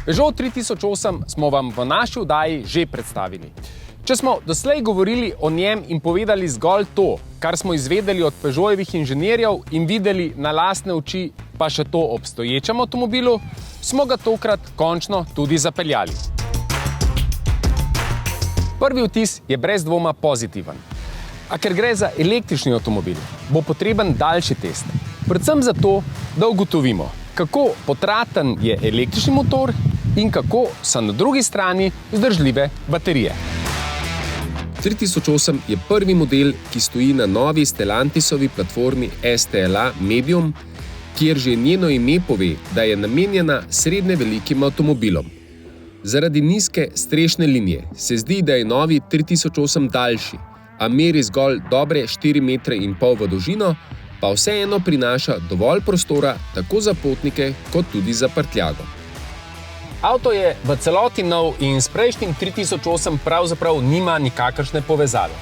Peugeot 3008 smo vam v naši oddaji že predstavili. Če smo doslej govorili o njem in povedali zgolj to, kar smo izvedeli od Peugeotovih inženirjev in videli na lastne oči, pa še to obstoječem avtomobilu, smo ga tokrat končno tudi zapeljali. Prvi vtis je brez dvoma pozitiven. A ker gre za električni avtomobil, bo potreben daljši test. Predvsem zato, da ugotovimo, kako potraten je električni motor in kako so na drugi strani vzdržljive baterije. 3008 je prvi model, ki stoji na novi Stellantisovi platformi STLA Medium, kjer že njeno ime pove, da je namenjena srednje velikim avtomobilom. Zaradi nizke strešne linije se zdi, da je novi 3008 daljši, a meri zgolj dobre 4,5 metra v dolžino, pa vseeno prinaša dovolj prostora tako za potnike kot tudi za prtljago. Avto je v celoti nov in s prejšnjim 3008 pravzaprav nima nikakršne povezave.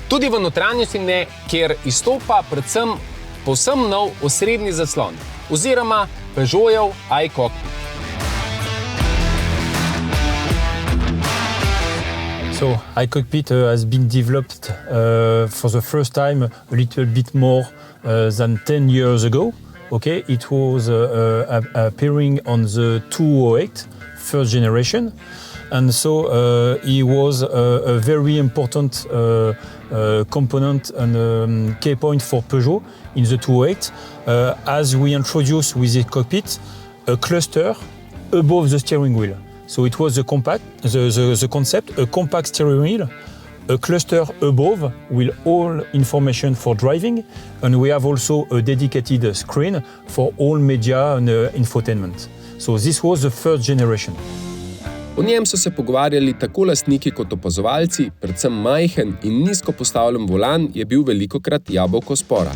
Tudi v notranjosti ne, kjer izstopa predvsem povsem nov osrednji zaslon oziroma Peugeotov iCockpit. So iCockpit has been developed for the first time a little bit more than 10 years ago. Okay, it was appearing on the 208 first generation, and so it was a very important component and key point for Peugeot in the 208, as we introduced with the cockpit a cluster above the steering wheel. So it was the concept, a compact steering wheel, a cluster above with all information for driving, and we have also a dedicated screen for all media and infotainment. So this was the first generation. O njem so se pogovarjali tako lastniki kot opazovalci, predvsem majhen in nizko postavljen volan je bil velikokrat jabolko spora.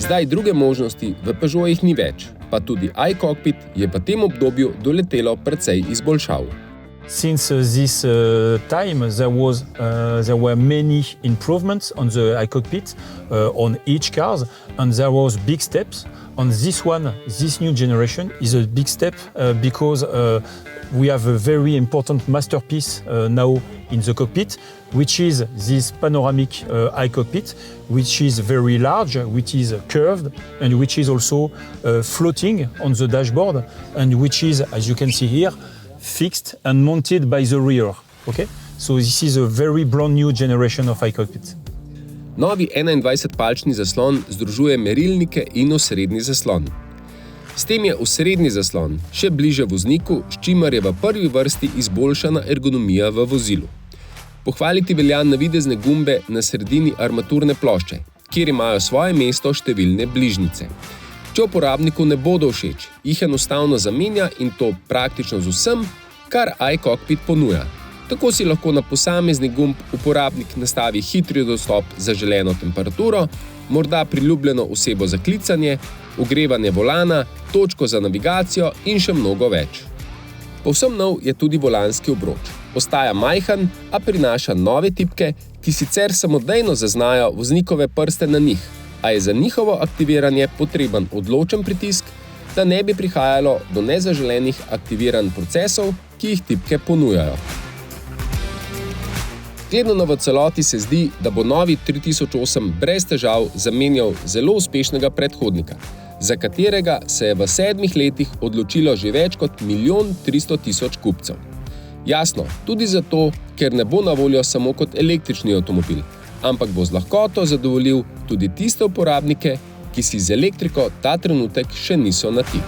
Zdaj druge možnosti v Peugeotih ni več, pa tudi iCockpit je v tem obdobju doletelo precej izboljšav. Since this time, there were many improvements on the iCockpit on each car, and there was big steps. On this one, this new generation is a big step because we have a very important masterpiece now in the cockpit, which is this panoramic iCockpit, which is very large, which is curved, and which is also floating on the dashboard, and which is, as you can see here, fixed and mounted by the rear. Okay? So this is a very brand new generation of iCockpit. Novi 21-palčni zaslon združuje merilnike in osrednji zaslon. S tem je osrednji zaslon še bliže vozniku, s čimer je v prvi vrsti izboljšana ergonomija v vozilu. Pohvaliti velja navidezne gumbe na sredini armaturne plošče, kjer imajo svoje mesto številne bližnjice. Če uporabniku ne bodo všeč, jih enostavno zamenja in to praktično z vsem, kar iCockpit ponuja. Tako si lahko na posamezni gumb uporabnik nastavi hitri dostop za želeno temperaturo, morda priljubljeno osebo za klicanje, ogrevanje volana, točko za navigacijo in še mnogo več. Povsem nov je tudi volanski obroč. Ostaja majhen, a prinaša nove tipke, ki sicer samodejno zaznajo voznikove prste na njih, a je za njihovo aktiviranje potreben odločen pritisk, da ne bi prihajalo do nezaželenih aktiviranj procesov, ki jih tipke ponujajo. Gledano v celoti se zdi, da bo novi 3008 brez težav zamenjal zelo uspešnega predhodnika, za katerega se je v 7 letih odločilo že več kot 1 300 000 kupcev. Jasno, tudi zato, ker ne bo na voljo samo kot električni avtomobil, ampak bo z lahkoto zadovoljil tudi tiste uporabnike, ki si z elektriko ta trenutek še niso na ti.